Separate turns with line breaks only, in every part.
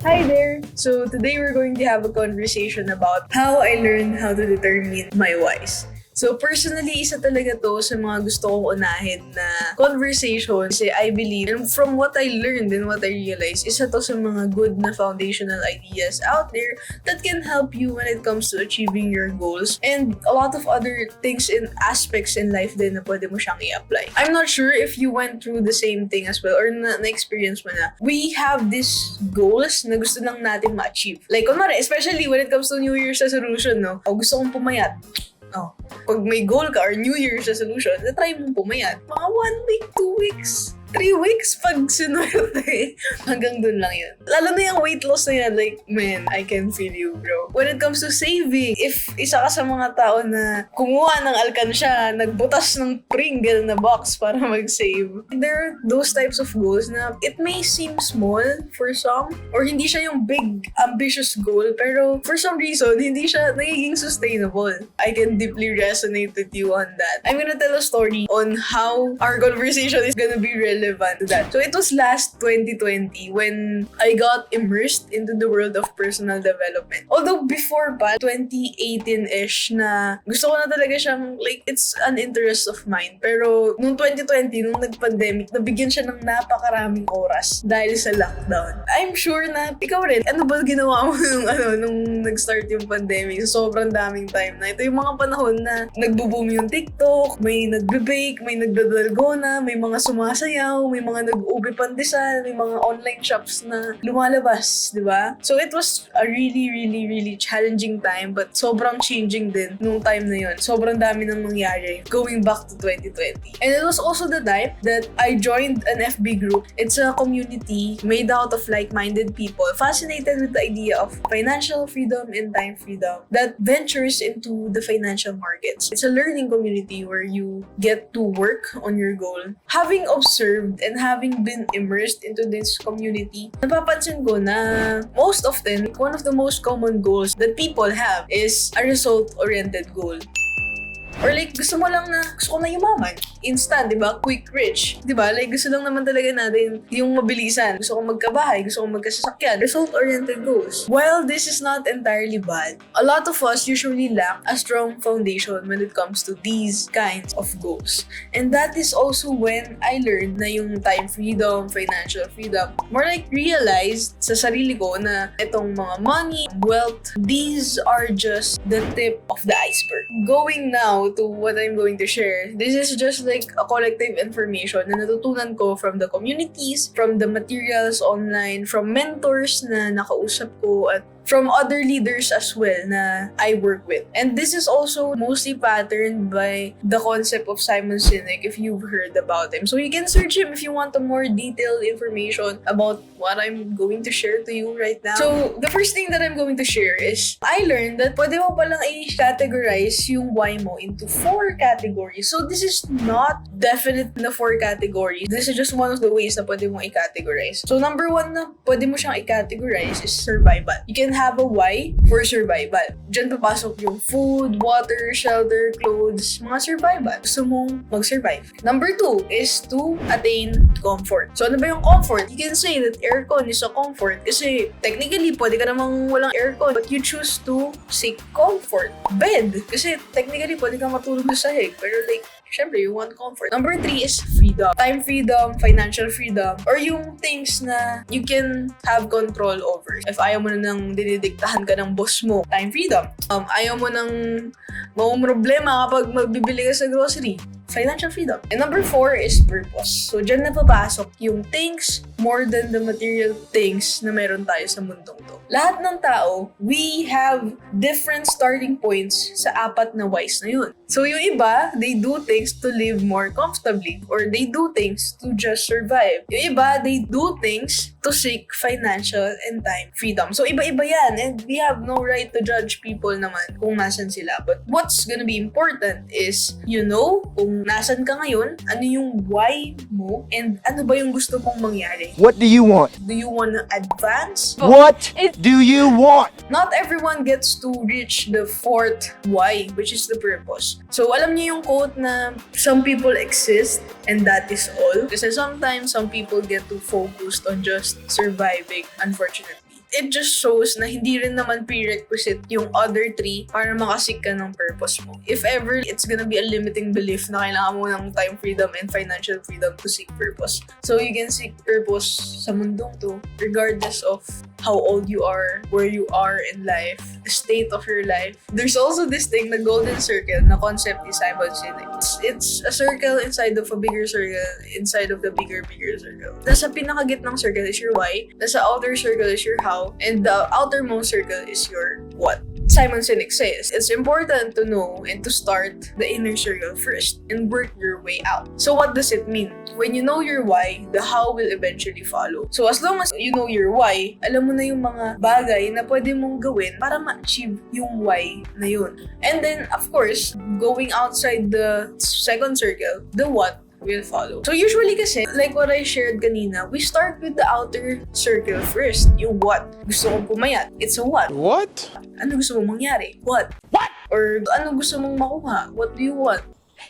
Hi there! So today we're going to have a conversation about how I learned how to determine my whys. So personally, isa talaga to sa mga gusto kong unahin na conversation kasi I believe, and from what I learned and what I realized, isa to sa mga good na foundational ideas out there that can help you when it comes to achieving your goals and a lot of other things and aspects in life din na pwede mo siyang i-apply. I'm not sure if you went through the same thing as well or na-experience mo na. We have these goals na gusto lang natin ma-achieve. Like, kunwari, especially when it comes to New Year's resolution, no? O gusto kong pumayat. Oh, pag may goal ka or New Year's resolution, try mong pumayat. Mga 1 week, 2 weeks, 3 weeks pag sinuwerte. Hanggang dun lang yun. Lalo na yung weight loss na yan, like, man, I can feel you, bro. When it comes to saving, if isa ka sa mga tao na kumuha ng alkansya, nagbutas ng Pringle na box para mag-save, there are those types of goals na it may seem small for some, or hindi siya yung big, ambitious goal, pero for some reason, hindi siya nagiging sustainable. I can deeply resonate with you on that. I'm gonna tell a story on how our conversation is gonna be relevant to that. So it was last 2020 when I got immersed into the world of personal development. Although before pa, 2018-ish na gusto ko na talaga siyang, like, it's an interest of mine. Pero nung 2020, nung nag-pandemic, nabigyan siya ng napakaraming oras dahil sa lockdown. I'm sure na ikaw rin, ano ba ginawa mo nung nag-start yung pandemic? Sobrang daming time na. Ito yung mga panahon na nagbo-boom yung TikTok, may nagbe-bake, may nagdadalgona, may mga sumasayaw, may mga nag-ube pandesal, may mga online shops na lumalabas, di ba? So it was a really, really, really challenging time, but sobrang changing din nung time na yun. Sobrang dami nang nangyari going back to 2020. And it was also the time that I joined an FB group. It's a community made out of like-minded people fascinated with the idea of financial freedom and time freedom that ventures into the financial markets. It's a learning community where you get to work on your goal. Having observed and having been immersed into this community, napapansin ko na most often, one of the most common goals that people have is a result-oriented goal. Or like, gusto mo lang na, gusto ko na yumaman. Instant, di ba? Quick rich. Di ba? Like, gusto lang naman talaga natin yung mabilisan. Gusto ko magkabahay, gusto ko magkasasakyan. Result-oriented goals. While this is not entirely bad, a lot of us usually lack a strong foundation when it comes to these kinds of goals. And that is also when I learned na yung time freedom, financial freedom, more like realized sa sarili ko na itong mga money, wealth, these are just the tip of the iceberg. Going now to what I'm going to share, this is just like a collective information na natutunan ko from the communities, from the materials online, from mentors na nakausap ko, at from other leaders as well na I work with. And this is also mostly patterned by the concept of Simon Sinek, if you've heard about him. So you can search him if you want a more detailed information about what I'm going to share to you right now. So the first thing that I'm going to share is, I learned that pwede mo palang i-categorize yung why mo into 4 categories. So this is not definite na 4 categories. This is just one of the ways na pwede mo i-categorize. So number 1 na pwede mo siyang i-categorize is survival. You can have a why for survival. Diyan papasok yung food, water, shelter, clothes, mga survival. Gusto mong mag-survive. Number 2 is to attain comfort. So ano ba yung comfort? You can say that aircon is a comfort kasi technically pwede ka namang walang aircon, but you choose to seek comfort. Bed, kasi technically pwede ka matulog sa sahig, pero like, syempre, you want comfort. Number 3 is freedom. Time freedom, financial freedom, or yung things na you can have control over. If ayaw mo na nang dinidiktahan ka ng boss mo, time freedom. Ayaw mo nang problema kapag magbibili ka sa grocery, financial freedom. And number 4 is purpose. So, dyan na papasok yung things more than the material things na meron tayo sa mundong to. Lahat ng tao, we have different starting points sa 4 na whys na yun. So, yung iba, they do things to live more comfortably, or they do things to just survive. Yung iba, they do things to seek financial and time freedom. So, iba-iba yan, and we have no right to judge people naman kung nasan sila. But what's gonna be important is, you know, kung nasan ka ngayon, ano yung why mo, and ano ba yung gusto mong mangyari.
What do you want?
Do you want to advance?
What do you want?
Not everyone gets to reach the 4th why, which is the purpose. So, alam niyo yung quote na some people exist and that is all. Kasi sometimes some people get too focused on just surviving, unfortunately. it just shows na hindi rin naman prerequisite yung other three para makasik ka ng purpose mo. If ever, it's gonna be a limiting belief na kailangan mo ng time freedom and financial freedom to seek purpose. So you can seek purpose sa mundong to, regardless of how old you are, where you are in life, the state of your life. There's also this thing, the golden circle, na concept ni Simon Sinek. It's a circle inside of a bigger circle, inside of the bigger circle. Nasa pinakagitnang circle is your why, nasa outer circle is your how, and the outermost circle is your what. Simon Sinek says, it's important to know and to start the inner circle first and work your way out. So what does it mean? When you know your why, the how will eventually follow. So as long as you know your why, alam mo na yung mga bagay na pwede mong gawin para ma-achieve yung why na yun. And then, of course, going outside the second circle, the what will follow. So usually kasi, like what I shared kanina, we start with the outer circle first. Yung what. Gusto kong pumayat. It's a what.
What?
Ano gusto mong mangyari? What?
What?
Or ano gusto mong makuha? What do you want?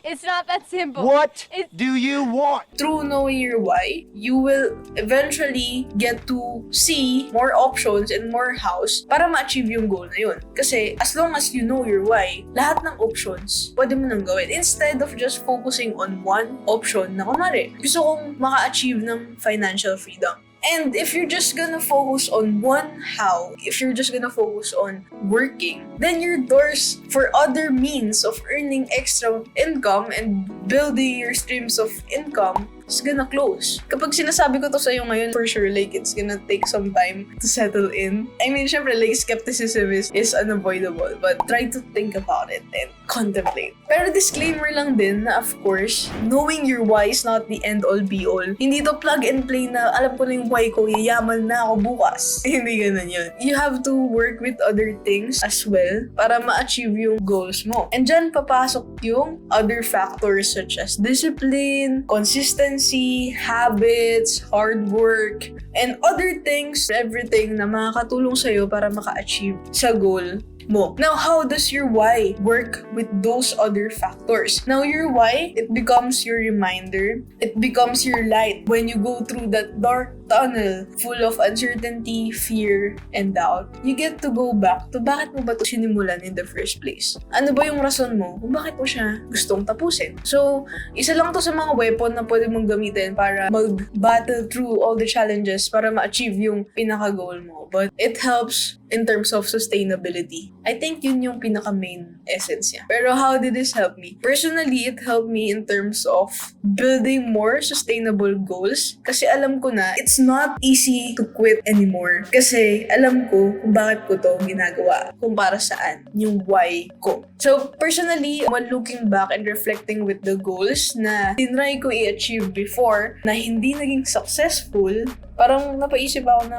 It's not that simple.
What do you want?
Through knowing your why, you will eventually get to see more options and more hows para ma-achieve yung goal na yun. Kasi as long as you know your why, lahat ng options pwede mo nang gawin. Instead of just focusing on one option na kunwari, gusto kong maka-achieve ng financial freedom. And if you're just gonna focus on one how, if you're just gonna focus on working, then your doors for other means of earning extra income and building your streams of income is gonna close. Kapag sinasabi ko to sa'yo ngayon, for sure, like, it's gonna take some time to settle in. I mean, syempre, like, skepticism is unavoidable, but try to think about it and contemplate. Pero disclaimer lang din na, of course, knowing your why is not the end-all, be-all. Hindi to plug and play na, alam ko na yung why ko, yayaman na ako bukas. Hindi ganun yun. You have to work with other things as well para ma-achieve yung goals mo. And dyan papasok yung other factors such as discipline, consistency, habits, hard work, and other things, everything na makakatulong sa'yo para maka-achieve sa goal mo. Now, how does your why work with those other factors? Now, your why, it becomes your reminder. It becomes your light when you go through that dark tunnel full of uncertainty, fear, and doubt. You get to go back to bakit mo ba ito sinimulan in the first place? Ano ba yung rason mo kung bakit mo siya gustong tapusin? So, isa lang to sa mga weapon na pwede mong gamitin para mag-battle through all the challenges para ma-achieve yung pinaka-goal mo. But it helps in terms of sustainability. I think yun yung pinaka-main essence niya. Pero how did this help me? Personally, it helped me in terms of building more sustainable goals. Kasi alam ko na, it's not easy to quit anymore. Kasi alam ko kung bakit ko to ginagawa. Kung para saan. Yung why ko. So, personally, when looking back and reflecting with the goals na tinry ko i-achieve before na hindi naging successful, parang napaisip ako na,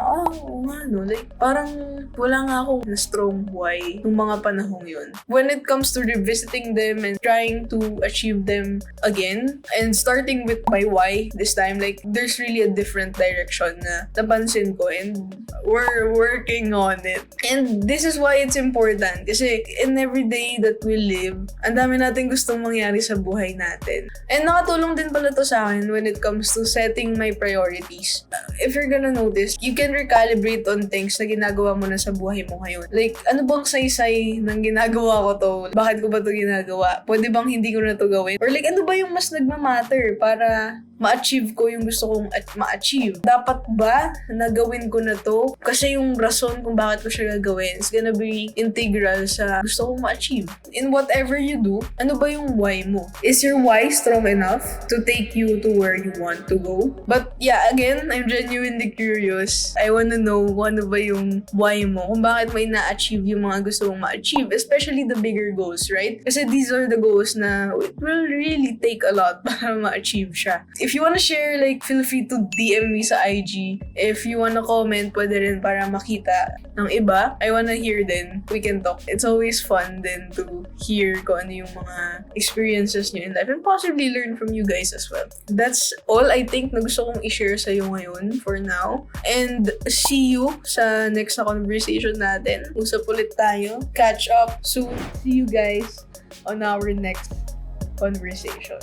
like, parang wala nga akong strong why nung mga panahong yun. When it comes to revisiting them and trying to achieve them again, and starting with my why this time, like, there's really a different direction na napansin ko, and we're working on it. And this is why it's important. Kasi in every day that we live, ang dami natin gustong mangyari sa buhay natin. And nakatulong din pala to sa akin when it comes to setting my priorities. If you're gonna notice, you can recalibrate on things na ginagawa mo na sa buhay mo ngayon. Like, ano bang saysay ng ginagawa ko to? Bakit ko ba to ginagawa? Pwede bang hindi ko na to gawin? Or like, ano ba yung mas nagmamatter para ma-achieve ko yung gusto kong ma-achieve? Dapat ba na gawin ko na to? Kasi yung rason kung bakit ko siya gagawin is gonna be integral sa gusto kong ma-achieve. In whatever you do, ano ba yung why mo? Is your why strong enough to take you to where you want to go? But yeah, again, I'm genuinely curious. I wanna know kung ano ba yung why mo, kung bakit may na-achieve yung mga gusto mong ma-achieve, especially the bigger goals, right? Kasi these are the goals na it will really take a lot para ma-achieve siya. If you wanna share, like, feel free to DM me sa IG. If you wanna comment, pwede rin para makita ng iba. I wanna hear din. We can talk. It's always fun din to hear kung ano yung mga experiences nyo in life and possibly learn from you guys as well. That's all I think na gusto kong i-share sa'yo ngayon for now. And see you sa next na conversation natin. Usap ulit tayo. Catch up soon. See you guys on our next conversation.